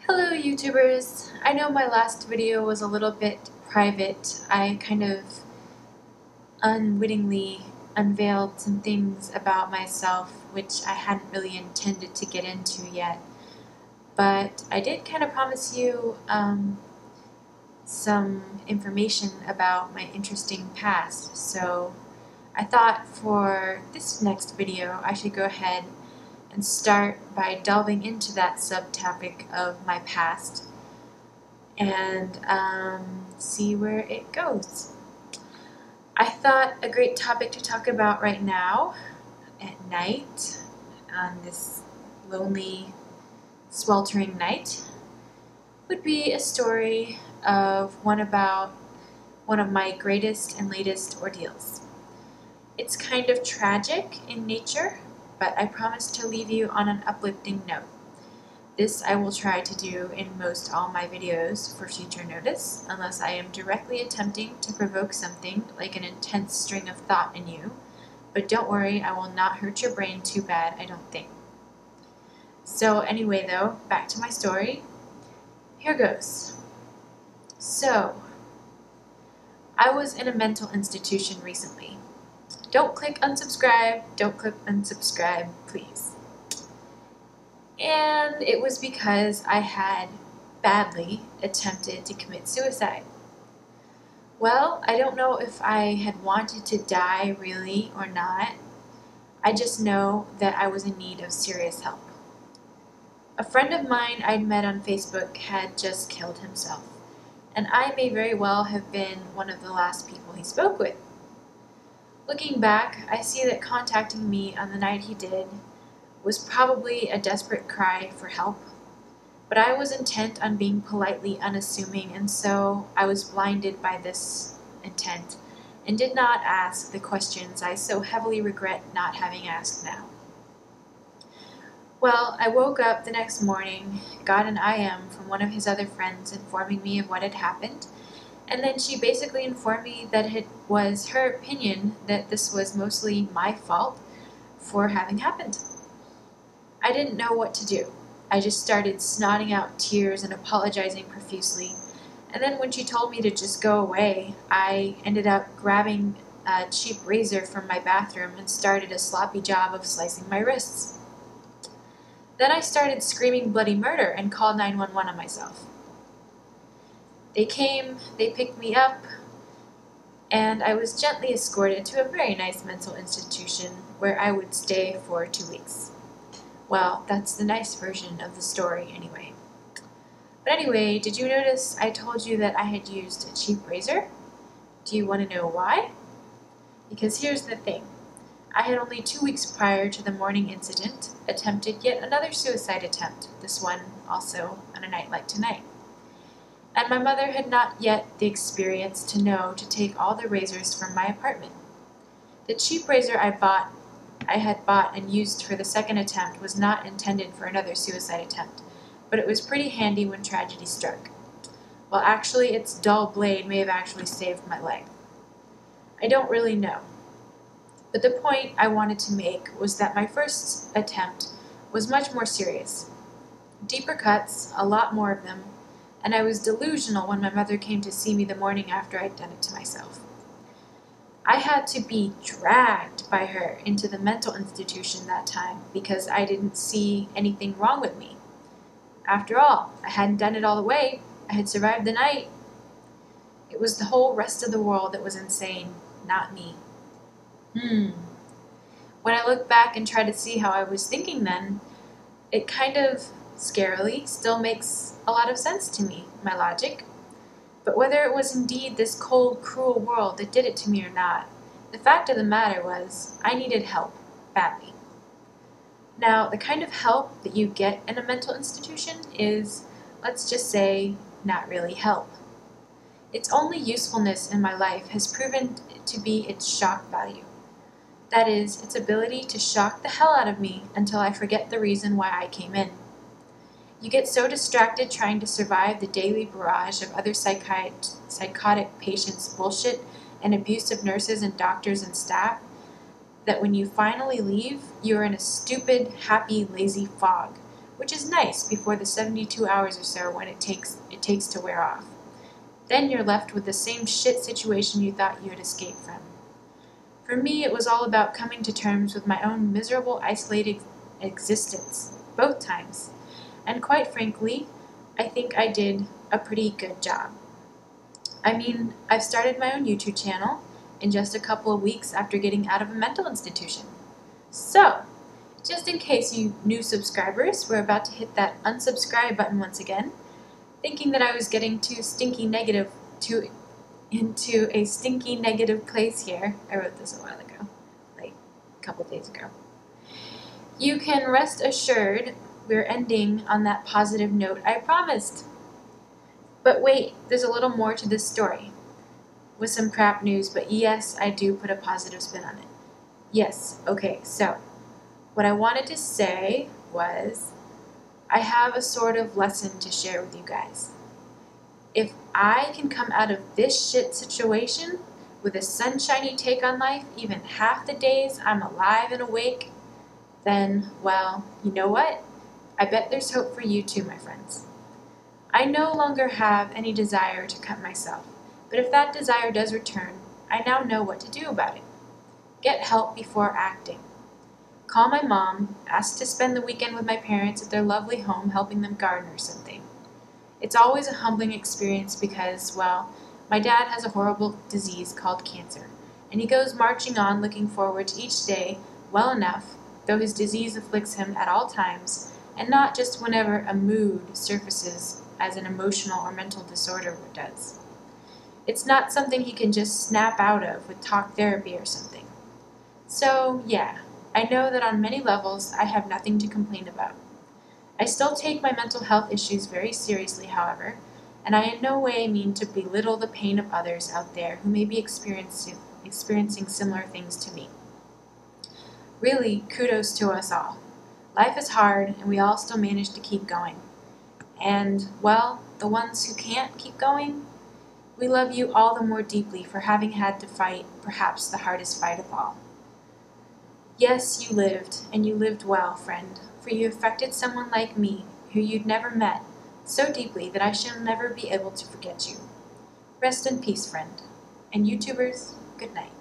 Hello YouTubers! I know my last video was a little bit private. I kind of unwittingly unveiled some things about myself which I hadn't really intended to get into yet. But I did kind of promise you some information about my interesting past, so I thought for this next video I should go ahead and start by delving into that subtopic of my past and see where it goes. I thought a great topic to talk about right now at night on this lonely, sweltering night would be a story of one of my greatest and latest ordeals. It's kind of tragic in nature, but I promise to leave you on an uplifting note. This I will try to do in most all my videos for future notice, unless I am directly attempting to provoke something like an intense string of thought in you. But don't worry, I will not hurt your brain too bad, I don't think. So anyway though, back to my story. Here goes. So, I was in a mental institution recently. Don't click unsubscribe, don't click unsubscribe, please. And it was because I had badly attempted to commit suicide. Well, I don't know if I had wanted to die really or not. I just know that I was in need of serious help. A friend of mine I'd met on Facebook had just killed himself, and I may very well have been one of the last people he spoke with. Looking back, I see that contacting me on the night he did was probably a desperate cry for help, but I was intent on being politely unassuming, and so I was blinded by this intent and did not ask the questions I so heavily regret not having asked now. Well, I woke up the next morning, got an IM from one of his other friends informing me of what had happened, and then she basically informed me that it was her opinion that this was mostly my fault for having happened. I didn't know what to do. I just started snotting out tears and apologizing profusely, and then when she told me to just go away, I ended up grabbing a cheap razor from my bathroom and started a sloppy job of slicing my wrists. Then I started screaming bloody murder and called 911 on myself. They came, they picked me up, and I was gently escorted to a very nice mental institution where I would stay for 2 weeks. Well, that's the nice version of the story anyway. But anyway, did you notice I told you that I had used a cheap razor? Do you want to know why? Because here's the thing. I had only 2 weeks prior to the morning incident attempted yet another suicide attempt, this one also on a night like tonight. And my mother had not yet the experience to know to take all the razors from my apartment. The cheap razor I had bought and used for the second attempt was not intended for another suicide attempt, but it was pretty handy when tragedy struck. Well, actually, its dull blade may have actually saved my leg. I don't really know. But the point I wanted to make was that my first attempt was much more serious. Deeper cuts, a lot more of them, and I was delusional when my mother came to see me the morning after I'd done it to myself. I had to be dragged by her into the mental institution that time because I didn't see anything wrong with me. After all, I hadn't done it all the way. I had survived the night. It was the whole rest of the world that was insane, not me. When I look back and try to see how I was thinking then, it kind of scarily still makes a lot of sense to me, my logic. But whether it was indeed this cold, cruel world that did it to me or not, the fact of the matter was I needed help, badly. Now, the kind of help that you get in a mental institution is, let's just say, not really help. Its only usefulness in my life has proven to be its shock value. That is, its ability to shock the hell out of me until I forget the reason why I came in. You get so distracted trying to survive the daily barrage of other psychotic patients' bullshit and abusive nurses and doctors and staff that when you finally leave, you are in a stupid, happy, lazy fog which is nice before the 72 hours or so when it takes to wear off. Then you're left with the same shit situation you thought you had escaped from. For me, it was all about coming to terms with my own miserable, isolated existence, both times. And quite frankly, I think I did a pretty good job. I mean, I've started my own YouTube channel in just a couple of weeks after getting out of a mental institution. So, just in case you new subscribers were about to hit that unsubscribe button once again, thinking that I was getting into a stinky negative place here. I wrote this a while ago, like a couple days ago. You can rest assured we're ending on that positive note I promised. But wait, there's a little more to this story. With some crap news, but yes, I do put a positive spin on it. Yes, okay, so what I wanted to say was I have a sort of lesson to share with you guys. If I can come out of this shit situation with a sunshiny take on life even half the days I'm alive and awake, then, well, you know what? I bet there's hope for you too, my friends. I no longer have any desire to cut myself, but if that desire does return, I now know what to do about it. Get help before acting. Call my mom, ask to spend the weekend with my parents at their lovely home helping them garden or something. It's always a humbling experience because, well, my dad has a horrible disease called cancer, and he goes marching on looking forward to each day well enough, though his disease afflicts him at all times, and not just whenever a mood surfaces as an emotional or mental disorder does. It's not something he can just snap out of with talk therapy or something. So, yeah, I know that on many levels I have nothing to complain about. I still take my mental health issues very seriously, however, and I in no way mean to belittle the pain of others out there who may be experiencing similar things to me. Really, kudos to us all. Life is hard, and we all still manage to keep going. And, well, the ones who can't keep going, we love you all the more deeply for having had to fight perhaps the hardest fight of all. Yes, you lived, and you lived well, friend, for you affected someone like me, who you'd never met, so deeply that I shall never be able to forget you. Rest in peace, friend. And YouTubers, good night.